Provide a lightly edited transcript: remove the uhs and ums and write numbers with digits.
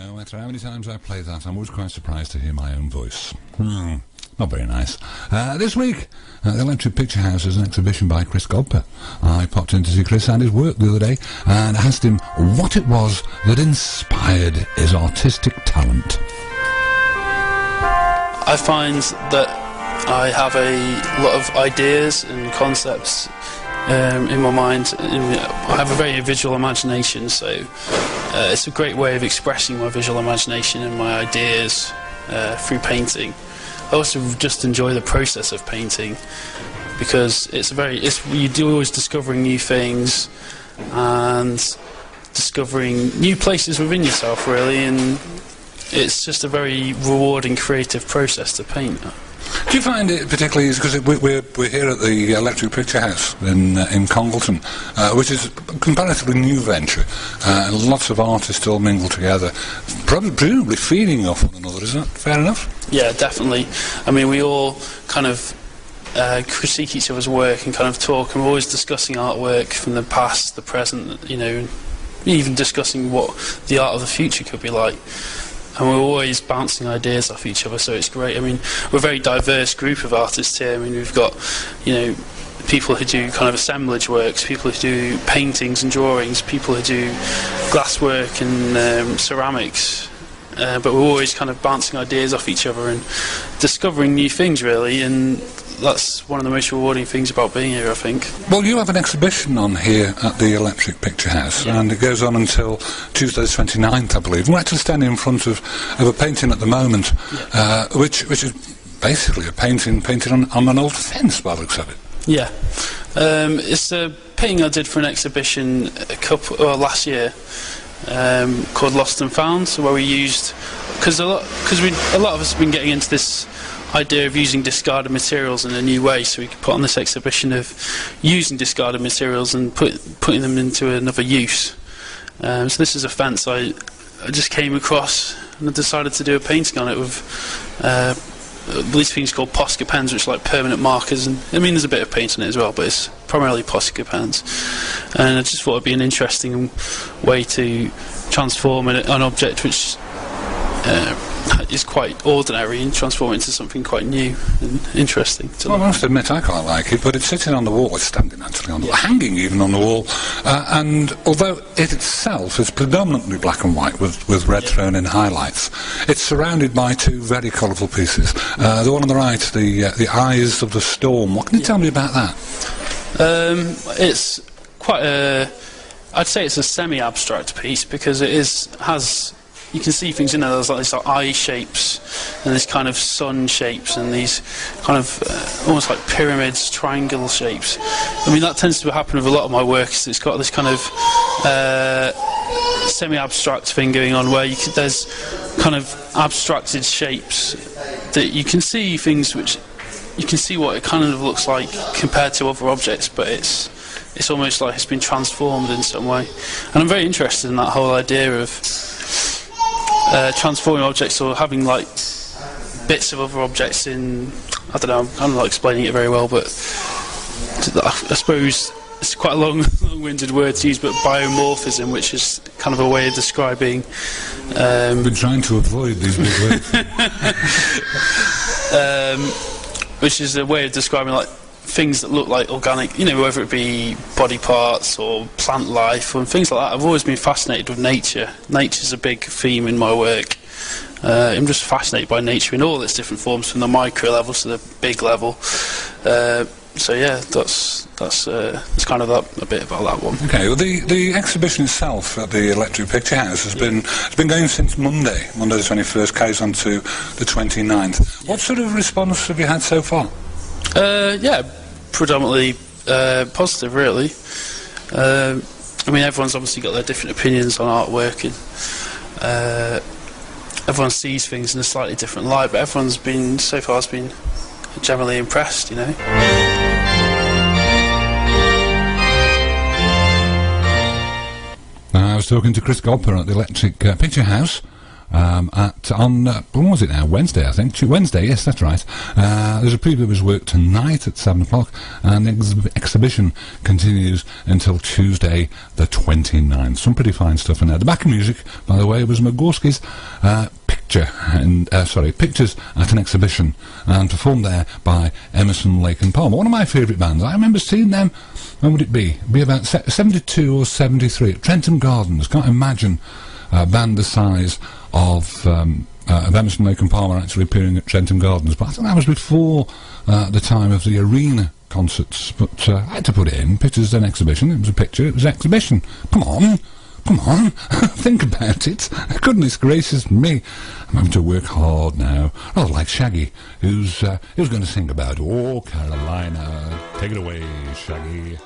No matter how many times I play that, I'm always quite surprised to hear my own voice. Not very nice. This week, at the Electric Picture House, there's an exhibition by Chris Godber. I popped in to see Chris and his work the other day and asked him what it was that inspired his artistic talent. I find that I have a lot of ideas and concepts in my mind. I have a very visual imagination, so it's a great way of expressing my visual imagination and my ideas through painting. I also just enjoy the process of painting because you're always discovering new things and discovering new places within yourself, really, and it's just a very rewarding creative process to paint. Do you find it particularly, because we're here at the Electric Picture House in Congleton, which is a comparatively new venture, and lots of artists all mingle together, presumably feeding off one another, is that fair enough? Yeah, definitely. I mean, we all kind of critique each other's work and kind of talk, and we're always discussing artwork from the past, the present, you know, even discussing what the art of the future could be like. And we're always bouncing ideas off each other, so it's great. I mean, we're a very diverse group of artists here. I mean, we've got, you know, people who do kind of assemblage works, people who do paintings and drawings, people who do glasswork and ceramics. But we're always kind of bouncing ideas off each other and discovering new things, really, and that's one of the most rewarding things about being here, I think. Well, you have an exhibition on here at the Electric Picture House, and it goes on until Tuesday the 29th, I believe. We're actually standing in front of a painting at the moment, which is basically a painting painted on an old fence, by the looks of it. Yeah. It's a painting I did for an exhibition last year called Lost and Found, so where we used... Because a lot of us have been getting into this idea of using discarded materials in a new way, so we could put on this exhibition of using discarded materials and putting them into another use. So this is a fence I just came across, and I decided to do a painting on it with these things called Posca pens, which are like permanent markers, and I mean there's a bit of paint on it as well, but it's primarily Posca pens. And I just thought it'd be an interesting way to transform an object which is quite ordinary and transform it into something quite new and interesting. Well, I must admit I quite like it, but it's sitting on the wall, it's standing actually on the wall, hanging even on the wall, and although it itself is predominantly black and white with red thrown in highlights, it's surrounded by two very colourful pieces. The one on the right, the Eyes of the Storm. What can you tell me about that? It's quite I'd say it's a semi-abstract piece because has you can see things in there. There's like these eye shapes and this kind of sun shapes and these kind of almost like pyramids, triangle shapes. I mean, that tends to happen with a lot of my work. It's got this kind of semi-abstract thing going on where there's kind of abstracted shapes that you can see things which you can see what it kind of looks like compared to other objects, but it's almost like it's been transformed in some way. And I'm very interested in that whole idea of transforming objects or having like bits of other objects in, I don't know, I'm kind of not explaining it very well, but I suppose it's quite a long-winded word to use, but biomorphism, which is kind of a way of describing... I've been trying to avoid these big words. Which is a way of describing like things that look like organic, you know, whether it be body parts or plant life and things like that. I've always been fascinated with nature. Nature's a big theme in my work. I'm just fascinated by nature in all its different forms, from the micro level to the big level. So yeah, that's kind of a bit about that one. Okay, well the exhibition itself at the Electric Picture House has been going since Monday the 21st, carries on to the 29th. What sort of response have you had so far? Yeah, predominantly positive, really. I mean, everyone's obviously got their different opinions on artwork, and everyone sees things in a slightly different light, but everyone's been, so far, has been generally impressed, you know. I was talking to Chris Godber at the Electric Picture House when was it now? Wednesday, I think. Wednesday, yes, that's right. There's a preview of his work tonight at 7 o'clock, and the exhibition continues until Tuesday the 29th. Some pretty fine stuff in there. The backing music, by the way, was Magorski's Pictures at an Exhibition, and performed there by Emerson, Lake and Palmer. One of my favourite bands. I remember seeing them, when would it be? It'd be about 72 or 73 at Trentham Gardens. Can't imagine a band the size of Emerson, Lake and Palmer actually appearing at Trentham Gardens, but I think that was before the time of the arena concerts. But I had to put it in. Pictures an Exhibition. It was a picture. It was an exhibition. Come on, think about it. Goodness gracious me, I'm having to work hard now. Rather like Shaggy, who's going to sing about "Oh Carolina." Take it away, Shaggy.